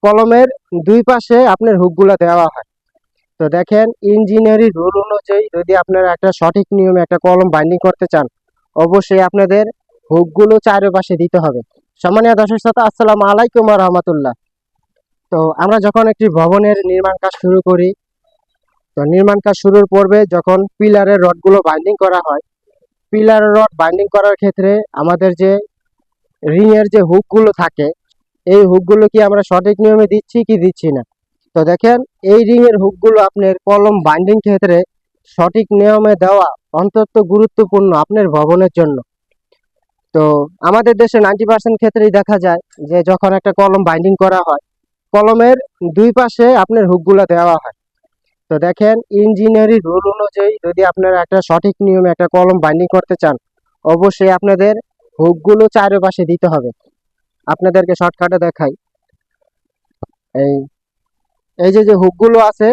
কলমের দুই পাশে আপনার হুকগুলো দেওয়া হয়। তো দেখেন, ইঞ্জিনিয়ারিং রুল অনুযায়ী যদি আপনারা একটা সঠিক নিয়মে একটা কলম বাইন্ডিং করতে চান, অবশ্যই আপনাদের হুকগুলো চারপাশে দিতে হবে। সম্মানীয় দর্শক শ্রোতা, আসসালামু আলাইকুম ওয়া রাহমাতুল্লাহ। তো আমরা যখন একটি ভবনের নির্মাণ কাজ শুরু করি, তো নির্মাণ কাজ শুরুর পূর্বে যখন পিলারের রডগুলো বাইন্ডিং করা হয়, পিলারের রড বাইন্ডিং করার ক্ষেত্রে আমাদের যে রিং এর যে হুকগুলো থাকে, এই হুকগুলো কি আমরা সঠিক নিয়মে দিচ্ছি কি দিচ্ছি না। তো দেখেন, এই রিং এর হুকগুলো আপনার কলম বাইন্ডিং ক্ষেত্রে সঠিক নিয়মে দেওয়া অত্যন্ত গুরুত্বপূর্ণ আপনার ভবনের জন্য। তো আমাদের দেশে 90% ক্ষেত্রেই দেখা যায় যে যখন একটা কলম বাইন্ডিং করা হয়, কলমের দুই পাশে আপনার হুকগুলো দেওয়া হয়। তো দেখেন, ইঞ্জিনিয়ারিং রুল অনুযায়ী যদি আপনারা একটা সঠিক নিয়মে একটা কলম বাইন্ডিং করতে চান, অবশ্যই আপনাদের হুকগুলো চারপাশে দিতে হবে। আপনাদেরকে শর্টকাটে দেখাই। এই এই যে যে হুকগুলো আছে,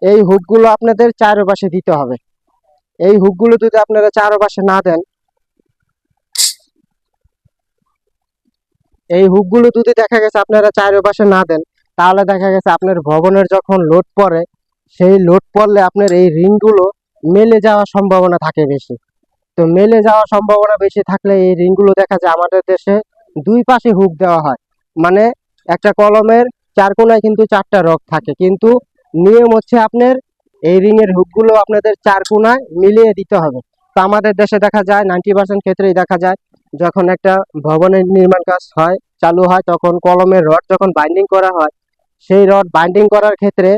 এই হুকগুলো আপনাদের চারপাশে দিতে হবে। এই হুকগুলো যদি আপনারা চারপাশে না দেন, এই হুকগুলো যদি দেখা গেছে আপনারা চারপাশে না দেন, তাহলে দেখা গেছে আপনার ভবনের যখন লোড পড়ে, সেই লোড পড়লে আপনার এই রিংগুলো মেলে যাওয়ার সম্ভাবনা থাকে বেশি। তো মেলে যাওয়ার সম্ভাবনা বেশি থাকলে এই রিংগুলো দেখা যায় আমাদের দেশে দুই পাশে হুক দেওয়া হয়। মানে একটা কলমের চার কোনায় কিন্তু চারটা রড থাকে, কিন্তু নিয়ম হচ্ছে আপনার এই রিং এর হুকগুলো আপনাদের চার কোনায় মিলিয়ে দিতে হবে। তো আমাদের দেশে দেখা যায় 90% ক্ষেত্রেই দেখা যায় যখন একটা ভবনের নির্মাণ কাজ হয়, চালু হয়, তখন কলমের রড যখন বাইন্ডিং করা হয়, সেই রড বাইন্ডিং করার ক্ষেত্রে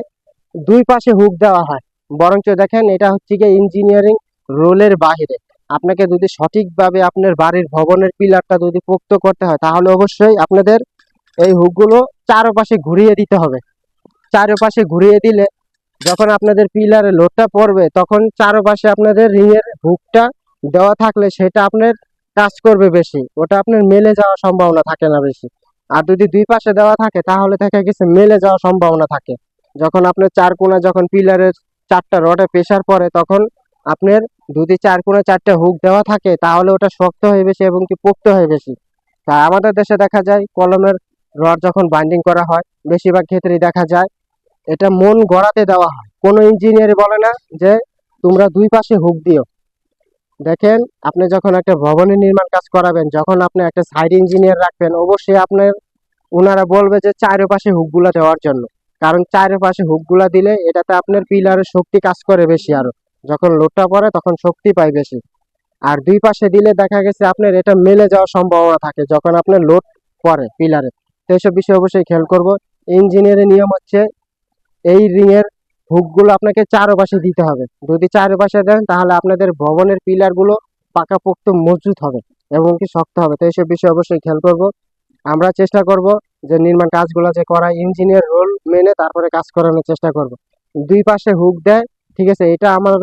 দুই পাশে হুক দেওয়া হয়। বরঞ্চ দেখেন, এটা হচ্ছে গিয়ে ইঞ্জিনিয়ারিং রোলের বাইরে। আপনাকে যদি সঠিকভাবে আপনার বাড়ির ভবনের পিলারটা যদি পোক্ত করতে হয়, তাহলে অবশ্যই আপনাদের এই হুকগুলো চারপাশে ঘুরিয়ে দিতে হবে। চারপাশে ঘুরিয়ে দিলে যখন আপনাদের পিলারে লোডটা পড়বে, তখন চারপাশে আপনাদের রিংয়ের হুকটা দেওয়া থাকলে সেটা আপনার কাজ করবে বেশি, ওটা আপনার মেলে যাওয়ার সম্ভাবনা থাকে না বেশি। আর যদি দুই পাশে দেওয়া থাকে, তাহলে দেখা গেছে মেলে যাওয়ার সম্ভাবনা থাকে। যখন আপনার চার কোণা যখন পিলারের চারটা রডে প্রেসার পড়ে, তখন আপনার যদি চার কোণা চারটা হুক দেওয়া থাকে, তাহলে ওটা শক্ত হয়ে বেশি এবং কি পোক্ত হয়ে বেশি। তা আমাদের দেশে দেখা যায় কলমের রড যখন বাইন্ডিং করা হয়, বেশিরভাগ ক্ষেত্রেই দেখা যায় এটা মন গড়াতে দেওয়া হয়। কোনো ইঞ্জিনিয়ার বলে না যে তোমরা দুই পাশে হুক দিও। দেখেন, আপনি যখন একটা ভবনের নির্মাণ কাজ করাবেন, যখন আপনি একটা সাইড ইঞ্জিনিয়ার রাখবেন, অবশ্যই আপনার ওনারা বলবে যে চারপাশে হুকগুলা দেওয়ার জন্য। কারণ চারপাশে হুকগুলা দিলে এটাতে আপনার পিলারের শক্তি কাজ করে বেশি, আরো যখন লোডটা পড়ে তখন শক্তি পায় বেশি। আর দুই পাশে দিলে দেখা গেছে আপনার এটা মেলে যাওয়ার সম্ভাবনা থাকে যখন আপনার লোড পড়ে পিলারে। তো এইসব বিষয় অবশ্যই খেয়াল করব। ইঞ্জিনিয়ারের নিয়ম হচ্ছে এই রিং এর হুকগুলো আপনাকে চারপাশে দিতে হবে। যদি চারপাশে দেন, তাহলে আপনাদের ভবনের পিলারগুলো পাকাপোক্ত মজবুত হবে এবং কি শক্ত হবে। তো এইসব বিষয় অবশ্যই খেয়াল করব। আমরা চেষ্টা করব যে নির্মাণ কাজগুলো যে করা ইঞ্জিনিয়ার রোল মেনে তারপরে কাজ করানোর চেষ্টা করব। দুই পাশে হুক দেয়, ঠিক আছে, এটা আমরা